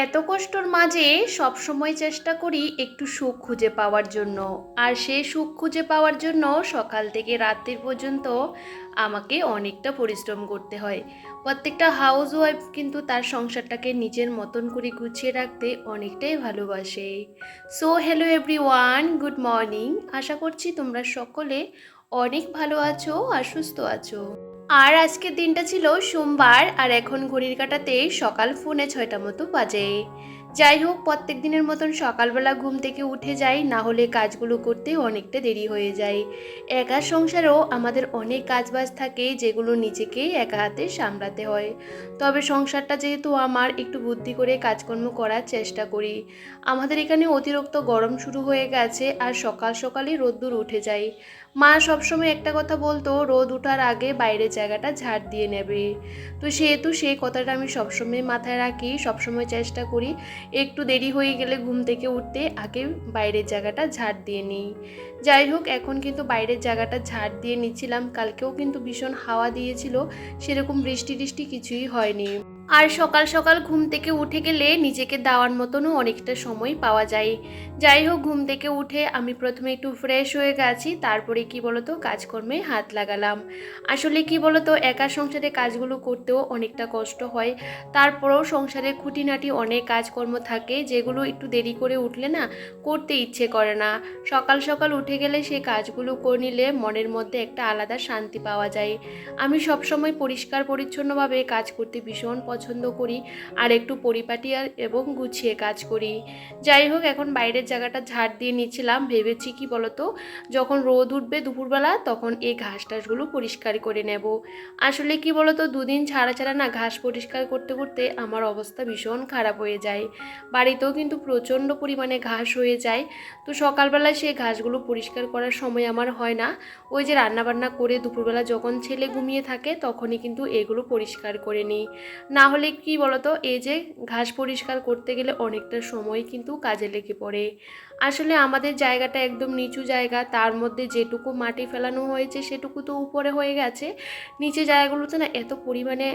এত কষ্টর মাঝে সবসময় চেষ্টা করি একটু সুখ খুঁজে পাওয়ার জন্য। আর সেই সুখ খুঁজে পাওয়ার জন্য সকাল থেকে রাত্রি পর্যন্ত আমাকে অনেকটা পরিশ্রম করতে হয়। প্রত্যেকটা হাউস ওয়াইফ কিন্তু তার সংসারটাকে নিজের মতন করে গুছিয়ে রাখতে অনেকটাই ভালোবাসে। So hello everyone, good morning. আশা করছি তোমরা সকলে অনেক ভালো আছো আর সুস্থ আছো। আর আজকের দিনটা ছিল সোমবার, আর এখন ঘড়ির কাঁটাতে সকাল 6:45 মতো বাজে। যাই হোক, প্রত্যেক দিনের মতন সকালবেলা ঘুম থেকে উঠে যাই, না হলে কাজগুলো করতে অনেকটা দেরি হয়ে যায়। একা সংসারেও আমাদের অনেক কাজবাজ থাকে যেগুলো নিজেকেই একা হাতে সামলাতে হয়। তবে সংসারটা যেহেতু আমার, একটু বুদ্ধি করে কাজকর্ম করার চেষ্টা করি। আমাদের এখানে অতিরিক্ত গরম শুরু হয়ে গেছে, আর সকাল সকালই রোদ্দুর উঠে যায়। মা সবসময় একটা কথা বলতো, রোদ ওঠার আগে বাইরের জায়গাটা ঝাড় দিয়ে নেবে। তো সেহেতু সেই কথাটা আমি সবসময় মাথায় রাখি, সবসময় চেষ্টা করি একটু দেরি হয়ে গেলে ঘুম থেকে উঠতে আগে বাইরের জায়গাটা ঝাড় দিয়ে নিই। যাই হোক, এখন কিন্তু বাইরের জায়গাটা ঝাড় দিয়ে নিচ্ছিলাম। কালকেও কিন্তু ভীষণ হাওয়া দিয়েছিল, সেরকম বৃষ্টি টিষ্টি কিছুই হয়নি। আর সকাল সকাল ঘুম থেকে উঠে গেলে নিজেকে দেওয়ার মতনও অনেকটা সময় পাওয়া যায়। যাই হোক, ঘুম থেকে উঠে আমি প্রথমে একটু ফ্রেশ হয়ে গেছি, তারপরে কি বলতো কাজকর্মে হাত লাগালাম। আসলে কি বলতো, একা সংসারে কাজগুলো করতেও অনেকটা কষ্ট হয়। তারপরেও সংসারে খুঁটিনাটি অনেক কাজকর্ম থাকে যেগুলো একটু দেরি করে উঠলে না করতে ইচ্ছে করে না। সকাল সকাল উঠে গেলে সেই কাজগুলো করে নিলে মনের মধ্যে একটা আলাদা শান্তি পাওয়া যায়। আমি সবসময় পরিষ্কার পরিচ্ছন্নভাবে কাজ করতে ভীষণ পছন্দ করি, আর একটু পরিপাটি আর এবং গুছিয়ে কাজ করি। যাই হোক, এখন বাইরের জায়গাটা ঝাড় দিয়ে নিচ্ছিলাম। ভেবেছি কি বলতো, যখন রোদ উঠবে দুপুরবেলা তখন এই ঘাস টাসগুলো পরিষ্কার করে নেব। আসলে কি বলতো, দুদিন ছাড়া ছাড়া না ঘাস পরিষ্কার করতে করতে আমার অবস্থা ভীষণ খারাপ হয়ে যায়। বাড়িতেও কিন্তু প্রচণ্ড পরিমাণে ঘাস হয়ে যায়। তো সকালবেলা সেই ঘাসগুলো পরিষ্কার করার সময় আমার হয় না। ওই যে রান্নাবান্না করে দুপুরবেলা যখন ছেলে ঘুমিয়ে থাকে তখনই কিন্তু এগুলো পরিষ্কার করে নিই। না হলে কি বলতো, এই যে ঘাস পরিষ্কার করতে গেলে অনেকটা সময় কিন্তু কাজে লেগে পড়ে। আসলে আমাদের জায়গাটা একদম নিচু জায়গা, তার মধ্যে যেটুকু মাটি ফেলানো হয়েছে সেটুকু তো উপরে হয়ে গেছে। নিচে জায়গাগুলোতে না এত পরিমাণে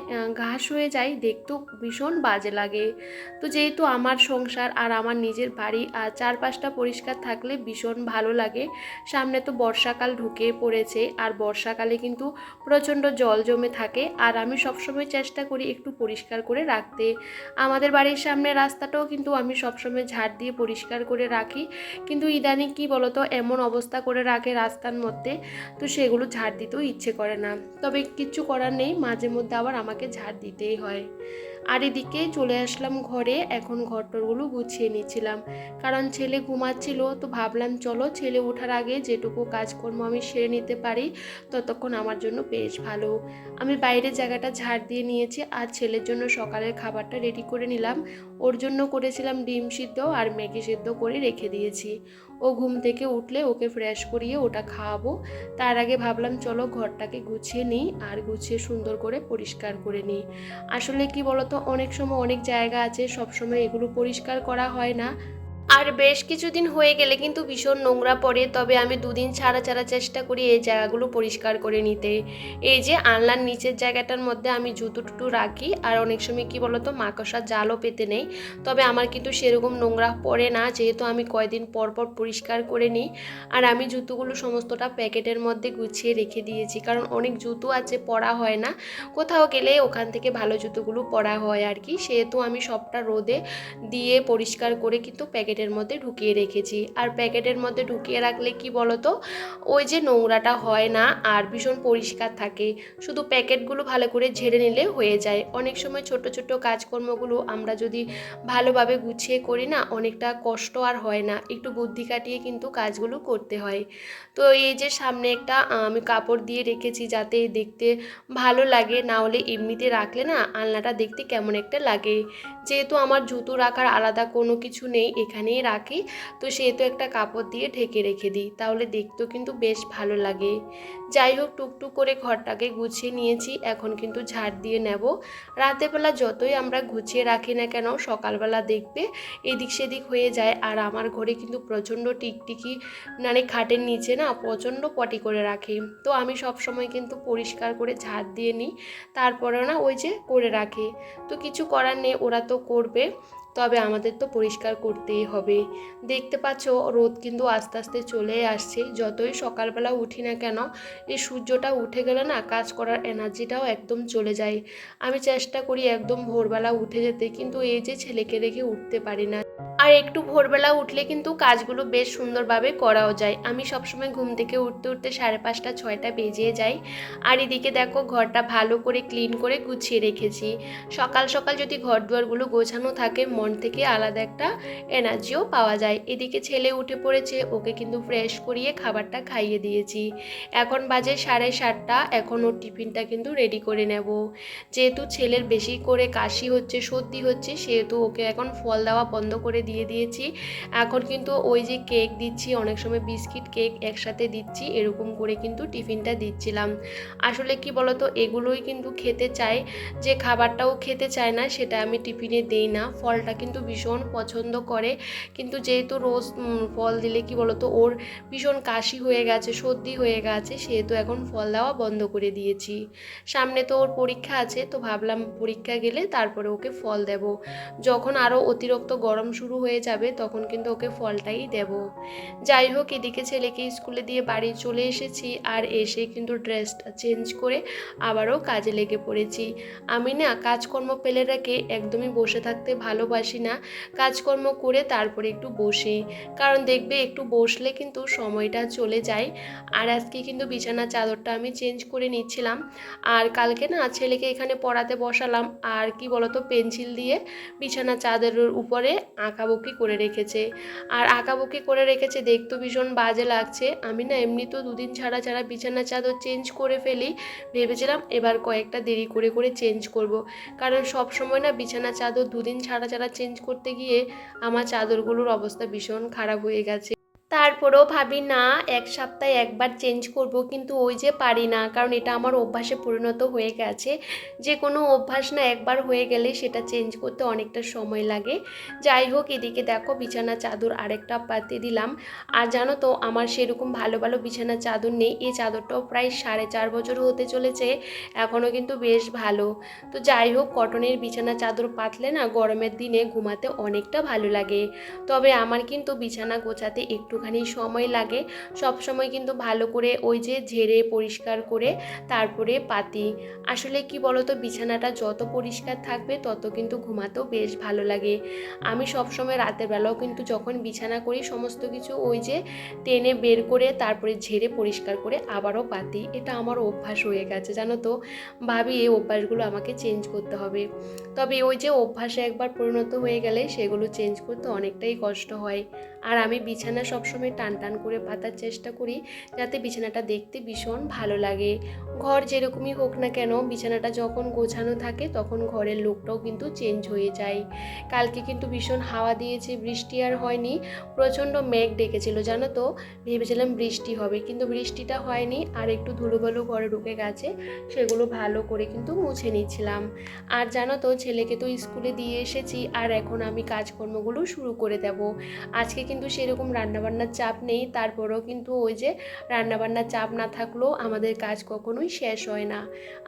ঘাস হয়ে যায়, দেখতেও ভীষণ বাজে লাগে। তো যেহেতু আমার সংসার আর আমার নিজের বাড়ি, আর চারপাশটা পরিষ্কার থাকলে ভীষণ ভালো লাগে। সামনে তো বর্ষাকাল ঢুকে পড়েছে, আর বর্ষাকালে কিন্তু প্রচণ্ড জল জমে থাকে, আর আমি সবসময় চেষ্টা করি একটু পরিষ্কার করে রাখতে। আমাদের বাড়ির সামনে রাস্তাটাও কিন্তু আমি সবসময় ঝাড় দিয়ে পরিষ্কার করে রাখি, কিন্তু ইদানিং কি বলতো এমন অবস্থা করে রাখে রাস্তার মধ্যে, তো সেগুলো ঝাড় দিতেও ইচ্ছে করে না। তবে কিচ্ছু করার নেই, মাঝে মধ্যে আবার আমাকে ঝাড় দিতেই হয়। আর এদিকে চলে আসলাম ঘরে, এখন ঘরটরগুলো গুছিয়ে নিচ্ছিলাম। কারণ ছেলে ঘুমাচ্ছিল, তো ভাবলাম চলো ছেলে ওঠার আগে যেটুকু কাজকর্ম আমি সেরে নিতে পারি ততক্ষণ আমার জন্য বেশ ভালো। আমি বাইরের জায়গাটা ঝাড় দিয়ে নিয়েছি, আর ছেলের জন্য সকালের খাবারটা রেডি করে নিলাম। ওর জন্য করেছিলাম ডিম সিদ্ধ আর ম্যাগি সিদ্ধ করে রেখে দিয়েছি। ও ঘুম থেকে উঠলে ওকে ফ্রেশ করিয়ে ওটা খাওয়াবো। তার আগে ভাবলাম চলো ঘরটাকে গুছিয়ে নিই, আর গুছিয়ে সুন্দর করে পরিষ্কার করে নিই। আসলে কি বলতো, অনেক সময় অনেক জায়গা আছে সবসময় এগুলো পরিষ্কার করা হয় না। আর বেশ কিছুদিন হয়ে গেলে কিন্তু ভীষণ নোংরা পড়ে, তবে আমি দুদিন ছাড়া ছাড়া চেষ্টা করি এই জায়গাগুলো পরিষ্কার করে নিতে। এই যে আনলার নিচের জায়গাটার মধ্যে আমি জুতো টুতো রাখি, আর অনেক সময় কি বলতো মাকড়সার জালও পেতে নেই। তবে আমার কিন্তু সেরকম নোংরা পড়ে না, যেহেতু আমি কয়দিন পর পর পরিষ্কার করে নিই। আর আমি জুতোগুলো সমস্তটা প্যাকেটের মধ্যে গুছিয়ে রেখে দিয়েছি, কারণ অনেক জুতো আছে পরা হয় না, কোথাও গেলে ওখান থেকে ভালো জুতোগুলো পরা হয় আর কি। সেহেতু আমি সবটা রোদে দিয়ে পরিষ্কার করে কিন্তু প্যাকেটের মধ্যে ঢুকিয়ে রেখেছি। আর প্যাকেটের মধ্যে ঢুকিয়ে রাখলে কি বলতো, ওই যে নোংরাটা হয় না, আর ভীষণ পরিষ্কার থাকে। শুধু প্যাকেটগুলো ভালো করে ঝেড়ে নিলে হয়ে যায়। অনেক সময় ছোট ছোট কাজকর্মগুলো আমরা যদি ভালোভাবে গুছিয়ে করি না, অনেকটা কষ্ট আর হয় না, একটু বুদ্ধি কাটিয়ে কিন্তু কাজগুলো করতে হয়। তো এই যে সামনে একটা আমি কাপড় দিয়ে রেখেছি যাতে দেখতে ভালো লাগে, না হলে এমনিতে রাখলে না আলনাটা দেখতে কেমন একটা লাগে। যেহেতু আমার জুতো রাখার আলাদা কোনো কিছু নেই, এখানেই রাখি, তো সেহেতু একটা কাপড় দিয়ে ঢেকে রেখে দিই, তাহলে দেখতেও কিন্তু বেশ ভালো লাগে। যাই হোক, টুকটুক করে ঘরটাকে গুছিয়ে নিয়েছি, এখন কিন্তু ঝাড় দিয়ে নেব। রাতেরবেলা যতই আমরা গুছিয়ে রাখি না কেন, সকালবেলা দেখবে এদিক সেদিক হয়ে যায়। আর আমার ঘরে কিন্তু প্রচণ্ড টিকটিকি, মানে খাটের নিচে না প্রচণ্ড পটি করে রাখি। তো আমি সব সময় কিন্তু পরিষ্কার করে ঝাড় দিয়ে নিই, তারপরেও না ওই যে করে রাখি। তো কিছু করার নেই, ওরা তো করবে। তবে আমাদের তো পরিষ্কার করতেই হবে। দেখতে পাচ্ছ রোদ কিন্তু আস্তে আস্তে চলে আসছে। যতই সকালবেলা উঠি না কেন, এই সূর্যটা উঠে গেলে না কাজ করার এনার্জিটাও একদম চলে যায়। আমি চেষ্টা করি একদম ভোরবেলা উঠে যেতে, কিন্তু এই যে ছেলেকে রেখে উঠতে পারি না। আর একটু ভোরবেলা উঠলে কিন্তু কাজগুলো বেশ সুন্দরভাবে করাও যায়। আমি সবসময় ঘুম থেকে উঠতে উঠতে 5:30 6টা বেজে যায়। আর এদিকে দেখো ঘরটা ভালো করে ক্লিন করে গুছিয়ে রেখেছি। সকাল সকাল যদি ঘর দুয়ারগুলো গোছানো থাকে, মন থেকে আলাদা একটা এনার্জিও পাওয়া যায়। এদিকে ছেলে উঠে পড়েছে, ওকে কিন্তু ফ্রেশ করিয়ে খাবারটা খাইয়ে দিয়েছি। এখন বাজে 7:30, এখন ওর টিফিনটা কিন্তু রেডি করে নেব। যেহেতু ছেলের বেশি করে কাশি হচ্ছে, সর্দি হচ্ছে, সেহেতু ওকে এখন ফল দেওয়া বন্ধ করে দিয়েছি। এখন কিন্তু ওই যে কেক দিচ্ছি, অনেক সময় বিস্কিট কেক একসাথে দিচ্ছি, এরকম করে কিন্তু টিফিনটা দিচ্ছিলাম। আসলে কি বলতো, এগুলোই কিন্তু খেতে চায়, যে খাবারটাও খেতে চায় না সেটা আমি টিফিনে দেই না। ফলটা কিন্তু ভীষণ পছন্দ করে, কিন্তু যেহেতু রোজ ফল দিলে কি বলতো ওর ভীষণ কাশি হয়ে গেছে, সর্দি হয়ে গেছে, সেহেতু এখন ফল দেওয়া বন্ধ করে দিয়েছি। সামনে তো ওর পরীক্ষা আছে, তো ভাবলাম পরীক্ষা গেলে তারপরে ওকে ফল দেব। যখন আরও অতিরিক্ত গরম শুরু হয়ে যাবে তখন কিন্তু ওকে ফলটাই দেব। যাই হোক, এদিকে ছেলেকে স্কুলে দিয়ে বাড়ি চলে এসেছি, আর এসে কিন্তু ড্রেসটা চেঞ্জ করে আবারও কাজে লেগে পড়েছি। আমি না কাজকর্ম ফেলে রেখে একদমই বসে থাকতে ভালোবাসি না। কাজকর্ম করে তারপরে একটু বসি, কারণ দেখবে একটু বসলে কিন্তু সময়টা চলে যায়। আর আজকে কিন্তু বিছানার চাদরটা আমি চেঞ্জ করে নিচ্ছিলাম। আর কালকে না ছেলেকে এখানে পড়াতে বসালাম, আর কি বলতো পেন্সিল দিয়ে বিছানা চাদরের উপরে আঁকাবুকি করে রেখেছে। আর আঁকাবুকি করে রেখেছে, দেখতে ভীষণ বাজে লাগছে। আমি না এমনি তো দুদিন ছাড়া ছাড়া বিছানা চাদর চেঞ্জ করে ফেলি, ভেবেছিলাম এবার কয়েকটা দেরি করে করে চেঞ্জ করব। কারণ সব সময় না বিছানা চাদর দুদিন ছাড়া ছাড়া চেঞ্জ করতে গিয়ে আমার চাদরগুলোর অবস্থা ভীষণ খারাপ হয়ে গেছে। তারপরেও ভাবি না, 1 সপ্তাহে একবার চেঞ্জ করব, কিন্তু ওই যে পারি না, কারণ এটা আমার অভ্যাসে পরিণত হয়ে গেছে। যে কোনো অভ্যাস না একবার হয়ে গেলে সেটা চেঞ্জ করতে অনেকটা সময় লাগে। যাই হোক, এদিকে দেখো বিছানা চাদর আরেকটা পাতে দিলাম। আর জানো তো আমার সেরকম ভালো ভালো বিছানা চাদর নেই। এই চাদরটাও প্রায় 4.5 বছর হতে চলেছে, এখনও কিন্তু বেশ ভালো। তো যাই হোক, কটনের বিছানা চাদর পাতলে না গরমের দিনে ঘুমাতে অনেকটা ভালো লাগে। তবে আমার কিন্তু বিছানা গোছাতে একটুখানি সময় লাগে। সব সময় কিন্তু ভালো করে ওই যে ঝেড়ে পরিষ্কার করে তারপরে পাতি। আসলে কি বলতো, বিছানাটা যত পরিষ্কার থাকবে তত কিন্তু ঘুমাতেও বেশ ভালো লাগে। আমি সব সময় রাতের বেলাও কিন্তু যখন বিছানা করি সমস্ত কিছু ওই যে টেনে বের করে তারপরে ঝেড়ে পরিষ্কার করে আবারও পাতি। এটা আমার অভ্যাস হয়ে গেছে জানো তো। ভাবি এই অভ্যাসগুলো আমাকে চেঞ্জ করতে হবে। তবে ওই যে অভ্যাসে একবার পরিণত হয়ে গেলে সেগুলো চেঞ্জ করতে অনেকটাই কষ্ট হয়। আর আমি বিছানা সবসময় টান টান করে পাতার চেষ্টা করি, যাতে বিছানাটা দেখতে ভীষণ ভালো লাগে। ঘর যেরকমই হোক না কেন, বিছানাটা যখন গোছানো থাকে তখন ঘরের লুকটাও কিন্তু চেঞ্জ হয়ে যায়। কালকে কিন্তু ভীষণ হাওয়া দিয়েছে, বৃষ্টি আর হয়নি। প্রচণ্ড মেঘ ডেকেছিল জানো তো, ভেবেছিলাম বৃষ্টি হবে, কিন্তু বৃষ্টিটা হয়নি। আর একটু ধুলোবালু ঘরে ঢুকে গেছে, সেগুলো ভালো করে কিন্তু মুছে নিচ্ছিলাম। আর জানো তো ছেলেকে তো স্কুলে দিয়ে এসেছি, আর এখন আমি কাজকর্মগুলো শুরু করে দেব। আজকে কিন্তু সেরকম রান্নাবান্নার চাপ নেই, তারপরেও কিন্তু ওই যে রান্নাবান্নার চাপ না থাকলেও আমাদের কাজ কখনোই শেষ হয় না।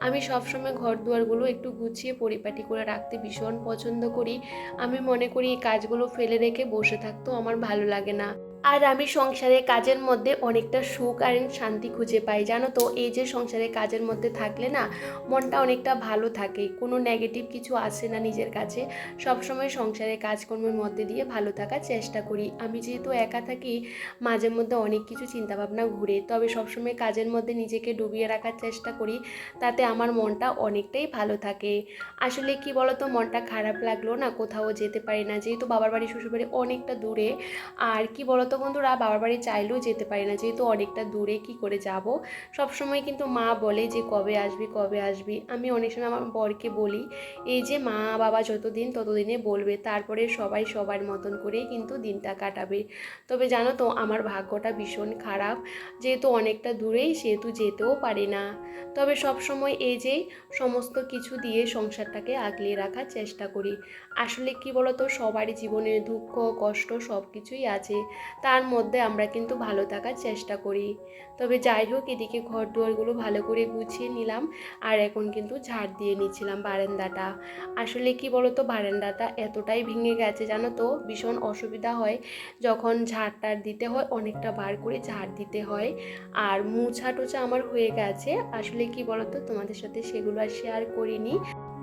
আমি সবসময় ঘর দুয়ারগুলো একটু গুছিয়ে পরিপাটি করে রাখতে ভীষণ পছন্দ করি। আমি মনে করি এই কাজগুলো ফেলে রেখে বসে থাকতেও আমার ভালো লাগে না। আর আমি সংসারে কাজের মধ্যে অনেকটা সুখ আর শান্তি খুঁজে পাই জানো তো। এই যে সংসারে কাজের মধ্যে থাকলে না মনটা অনেকটা ভালো থাকে, কোনো নেগেটিভ কিছু আসে না নিজের কাছে। সবসময় সংসারে কাজকর্মের মধ্যে দিয়ে ভালো থাকার চেষ্টা করি। আমি যেহেতু একা থাকি, মাঝে মধ্যে অনেক কিছু চিন্তাভাবনা ঘুরে, তবে সবসময় কাজের মধ্যে নিজেকে ডুবিয়ে রাখার চেষ্টা করি, তাতে আমার মনটা অনেকটাই ভালো থাকে। আসলে কি বলতো, মনটা খারাপ লাগলো না কোথাও যেতে পারি না, যেহেতু বাবার বাড়ি শ্বশুরবাড়ি অনেকটা দূরে। আর কি বলতো বন্ধুরা, বাবার বাড়ি চাইলেও যেতে পারি না, যেহেতু অনেকটা দূরে কি করে যাব। সব সময় কিন্তু মা বলে যে কবে আসবি কবে আসবি। আমি অনেক সময় আমার বরকে বলি, এই যে মা বাবা যতদিন ততদিনে বলবে, তারপরে সবাই সবার মতন করেই কিন্তু দিনটা কাটাবে। তবে জানো তো আমার ভাগ্যটা ভীষণ খারাপ, যেহেতু অনেকটা দূরেই সেহেতু যেতেও পারি না। তবে সব সময় এই যে সমস্ত কিছু দিয়ে সংসারটাকে আগলিয়ে রাখার চেষ্টা করি। আসলে কি বলতো, সবারই জীবনে দুঃখ কষ্ট সব কিছুই আছে, তার মধ্যে আমরা কিন্তু ভালো থাকার চেষ্টা করি। তবে যাই হোক, এদিকে ঘর দুয়ারগুলো ভালো করে গুছিয়ে নিলাম, আর এখন কিন্তু ঝাড় দিয়ে নিচ্ছিলাম বারান্দাটা। আসলে কি বলতো, বারান্দাটা এতটাই ভেঙে গেছে জানো তো, ভীষণ অসুবিধা হয় যখন ঝাড় টাড় দিতে হয়, অনেকটা বার করে ঝাড় দিতে হয়। আর মোছা টোছা আমার হয়ে গেছে। আসলে কি বলতো, তোমাদের সাথে সেগুলো আর শেয়ার করিনি।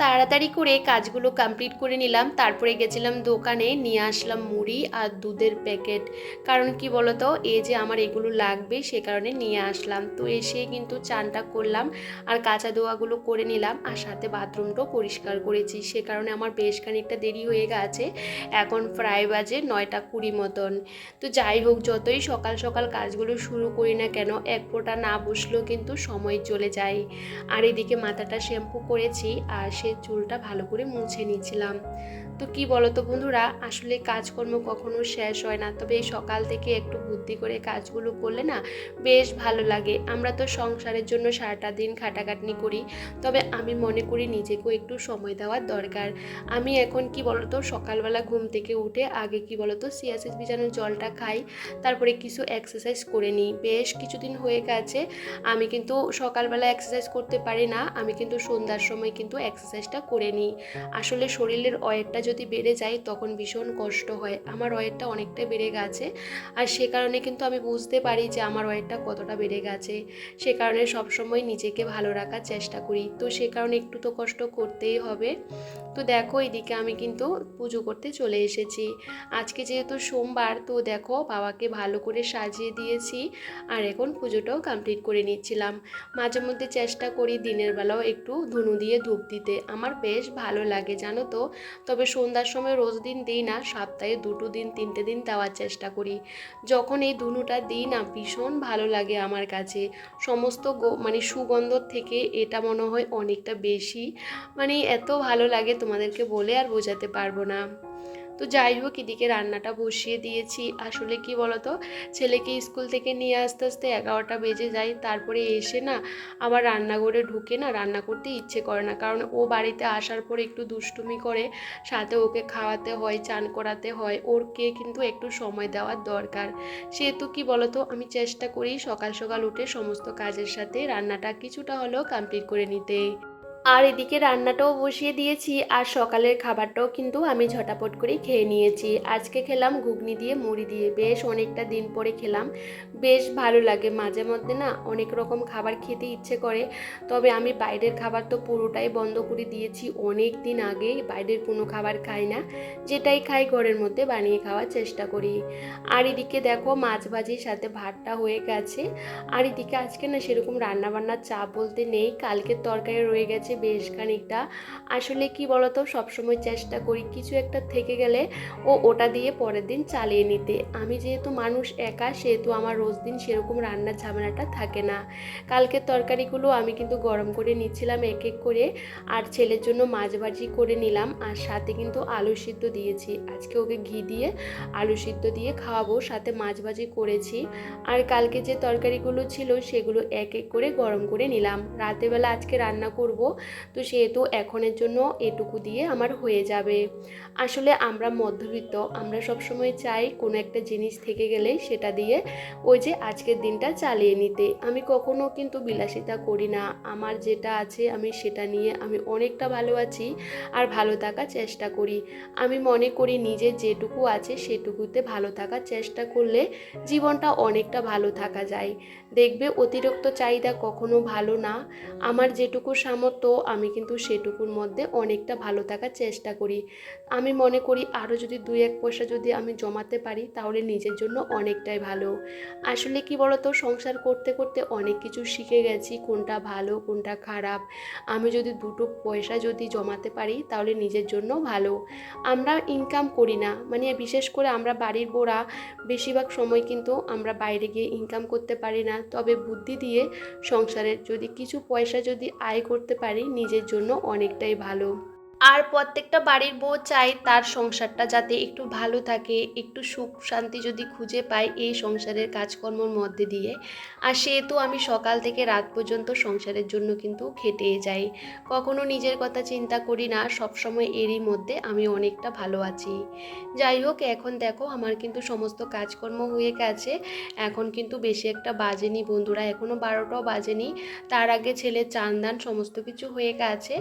তাড়াতাড়ি করে কাজগুলো কমপ্লিট করে নিলাম, তারপরে গেছিলাম দোকানে, নিয়ে আসলাম মুড়ি আর দুধের প্যাকেট। কারণ কি বলতো, এই যে আমার এগুলো লাগবে সে কারণে নিয়ে আসলাম। তো এসে কিন্তু চানটা করলাম আর কাঁচা ধোয়াগুলো করে নিলাম, আর সাথে বাথরুমটাও পরিষ্কার করেছি। সে কারণে আমার বেশ খানিকটা দেরি হয়ে গেছে। এখন প্রায় বাজে 9:20 মতন। তো যাই হোক, যতই সকাল সকাল কাজগুলো শুরু করি না কেন, এক ফোঁটা না বসলেও কিন্তু সময় চলে যায়। আর এদিকে মাথাটা শ্যাম্পু করেছি, আর সে চুলটা ভালো করে মুছে নিয়েছিলাম। তো কি বলতো বন্ধুরা, আসলে কাজকর্ম কখনো শেষ হয় না, তবে এই সকাল থেকে একটু বুদ্ধি করে কাজগুলো করলে না বেশ ভালো লাগে। আমরা তো সংসারের জন্য সারাটা দিন খাটাখাটনি করি, তবে আমি মনে করি নিজেকেও একটু সময় দেওয়ার দরকার। আমি এখন কি বলতো, সকালবেলা ঘুম থেকে উঠে আগে কি বলতো চিয়াসিড ভিজানোর জলটা খাই, তারপরে কিছু এক্সারসাইজ করে নিই। বেশ কিছুদিন হয়ে গেছে আমি কিন্তু সকালবেলা এক্সারসাইজ করতে পারি না, আমি কিন্তু সন্ধ্যার সময় কিন্তু এক্সারসাইজটা করে নিই। আসলে শরীরের ওয়েটটা যদি বেড়ে যায় তখন ভীষণ কষ্ট হয়। আমার ওয়েটটা অনেকটাই বেড়ে গেছে, আর সে কারণে কিন্তু আমি বুঝতে পারি যে আমার ওয়েটটা কতটা বেড়ে গেছে। সে কারণে সবসময় নিজেকে ভালো রাখার চেষ্টা করি, তো সে কারণে একটু তো কষ্ট করতেই হবে। তো দেখো, এদিকে আমি কিন্তু পুজো করতে চলে এসেছি। আজকে যেহেতু সোমবার, তো দেখো বাবাকে ভালো করে সাজিয়ে দিয়েছি, আর এখন পুজোটাও কমপ্লিট করে নিচ্ছিলাম। মাঝে মধ্যে চেষ্টা করি দিনের বেলাও একটু ধুনো দিয়ে ধূপ দিতে, আমার বেশ ভালো লাগে জানো তো। তবে সন্ধ্যার সময় রোজ দিন দিই না, সপ্তাহে 2 দিন 3টে দিন দেওয়ার চেষ্টা করি। যখন এই ধুনোটা দিই না, ভীষণ ভালো লাগে আমার কাছে। সমস্ত মানে সুগন্ধর থেকে এটা মনে হয় অনেকটা বেশি, মানে এত ভালো লাগে তোমাদেরকে বলে আর বোঝাতে পারবো না। তো যাই হোক, এদিকে রান্নাটা বসিয়ে দিয়েছি। আসলে কি বলতো, ছেলেকে স্কুল থেকে নিয়ে আসতে আসতে 11টা বেজে যায়, তারপরে এসে না আবার রান্নাঘরে ঢুকে না রান্না করতে ইচ্ছে করে না, কারণ ও বাড়িতে আসার পর একটু দুষ্টুমি করে, সাথে ওকে খাওয়াতে হয়, চান করাতে হয়, ওরকে কিন্তু একটু সময় দেওয়ার দরকার। সেহেতু কি বলতো, আমি চেষ্টা করি সকাল সকাল উঠে সমস্ত কাজের সাথে রান্নাটা কিছুটা হলেও কমপ্লিট করে নিতে। আর এদিকে রান্নাটাও বসিয়ে দিয়েছি, আর সকালের খাবারটাও কিন্তু আমি ঝটাপট করে খেয়ে নিয়েছি। আজকে খেলাম ঘুগনি দিয়ে মুড়ি দিয়ে, বেশ অনেকটা দিন পরে খেলাম। বেশ ভালো লাগে, মাঝে মধ্যে না অনেক রকম খাবার খেতে ইচ্ছে করে। তবে আমি বাইরের খাবার তো পুরোটাই বন্ধ করে দিয়েছি অনেক দিন আগেই, বাইরের কোনো খাবার খাই না। যেটাই খাই ঘরের মধ্যে বানিয়ে খাওয়ার চেষ্টা করি। আর এদিকে দেখো, মাছ ভাজির সাথে ভাতটা হয়ে গেছে। আর এদিকে আজকে না সেরকম রান্নাবান্নার চাপ বলতে নেই, কালকের তরকারি রয়ে গেছে বেশ খানিকটা। আসলে কি বলতো, সবসময় চেষ্টা করি কিছু একটা থেকে গেলে ওটা দিয়ে পরের দিন চালিয়ে নিতে। আমি যেহেতু মানুষ একা, সেহেতু আমার রোজ দিন সেরকম রান্নার ঝামেলাটা থাকে না। কালকের তরকারিগুলো আমি কিন্তু গরম করে নিচ্ছিলাম এক এক করে, আর ছেলের জন্য মাছ ভাজি করে নিলাম, আর সাথে কিন্তু আলু সিদ্ধ দিয়েছি। আজকে ওকে ঘি দিয়ে আলু সিদ্ধ দিয়ে খাওয়াবো, সাথে মাছ ভাজি করেছি। আর কালকে যে তরকারিগুলো ছিল সেগুলো এক এক করে গরম করে নিলাম। রাতেরবেলা আজকে রান্না করব, তো সেহেতু এখনের জন্য এটুকু দিয়ে আমার হয়ে যাবে। আসলে আমরা মধ্যবিত্ত, আমরা সবসময় চাই কোনো একটা জিনিস থেকে গেলে সেটা দিয়ে ওই যে আজকের দিনটা চালিয়ে নিতে। আমি কখনো কিন্তু বিলাসিতা করি না, আমার যেটা আছে আমি সেটা নিয়ে আমি অনেকটা ভালো আছি, আর ভালো থাকার চেষ্টা করি। আমি মনে করি নিজের যেটুকু আছে সেটুকুতে ভালো থাকার চেষ্টা করলে জীবনটা অনেকটা ভালো থাকা যায়। দেখবে অতিরিক্ত চাহিদা কখনো ভালো না। আমার যেটুকু সামর্থ্য আমি কিন্তু সেটুকুর মধ্যে অনেকটা ভালো থাকার চেষ্টা করি। আমি মনে করি আরও যদি 2-1 পয়সা যদি আমি জমাতে পারি তাহলে নিজের জন্য অনেকটাই ভালো। আসলে কি বলতো, সংসার করতে করতে অনেক কিছু শিখে গেছি, কোনটা ভালো কোনটা খারাপ। আমি যদি 2টো পয়সা যদি জমাতে পারি তাহলে নিজের জন্য ভালো। আমরা ইনকাম করি না, মানে বিশেষ করে আমরা বাড়ির বউরা বেশিরভাগ সময় কিন্তু আমরা বাইরে গিয়ে ইনকাম করতে পারি না। তবে বুদ্ধি দিয়ে সংসারের যদি কিছু পয়সা যদি আয় করতে পারি নিজের জন্য অনেকটাই ভালো। আর প্রত্যেকটা বাড়ির বউ চায় তার সংসারটা যাতে একটু ভালো থাকে, একটু সুখ শান্তি যদি খুঁজে পায় এই সংসারের কাজকর্মের মধ্যে দিয়ে। আর সেহেতু আমি সকাল থেকে রাত পর্যন্ত সংসারের জন্য কিন্তু খেটেই যাই, কখনো নিজের কথা চিন্তা করি না, সবসময় এরই মধ্যে আমি অনেকটা ভালো আছি। যাই হোক, এখন দেখো আমার কিন্তু সমস্ত কাজকর্ম হয়ে গেছে, এখন কিন্তু বেশি একটা বাজেনি বন্ধুরা, এখনও 12টাও বাজেনি। তার আগে ছেলের চান দান সমস্ত কিছু হয়ে গেছে,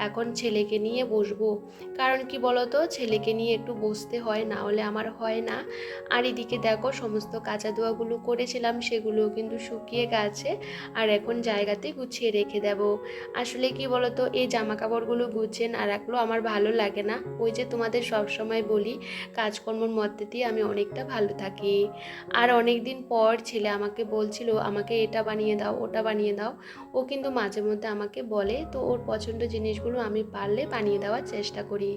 এখন ছেলেকে নিয়ে বসবো। কারণ কি বলতো, ছেলেকে নিয়ে একটু বসতে হয়, না হলে আমার হয় না। আর এদিকে দেখো সমস্ত কাঁচা ধোয়াগুলো করেছিলাম সেগুলোও কিন্তু শুকিয়ে গেছে, আর এখন জায়গাতে গুছিয়ে রেখে দেব। আসলে কি বলতো, এই জামা কাপড়গুলো গুছিয়ে না রাখলেও আমার ভালো লাগে না। ওই যে তোমাদের সব সময় বলি, কাজকর্মের মধ্যে দিয়ে আমি অনেকটা ভালো থাকি। আর অনেক দিন পর ছেলে আমাকে বলছিল আমাকে এটা বানিয়ে দাও ওটা বানিয়ে দাও। ও কিন্তু মাঝে মধ্যে আমাকে বলে, তো ওর পছন্দ জিনিসগুলো আমি পারলে বানিয়ে দেওয়ার চেষ্টা করি।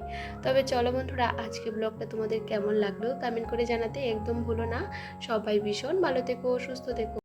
তবে চলো বন্ধুরা, আজকে ব্লগটা তোমাদের কেমন লাগলো কমেন্ট করে জানাতে একদম ভুলো না। সবাই ভীষণ ভালো থেকো, সুস্থ থেকো।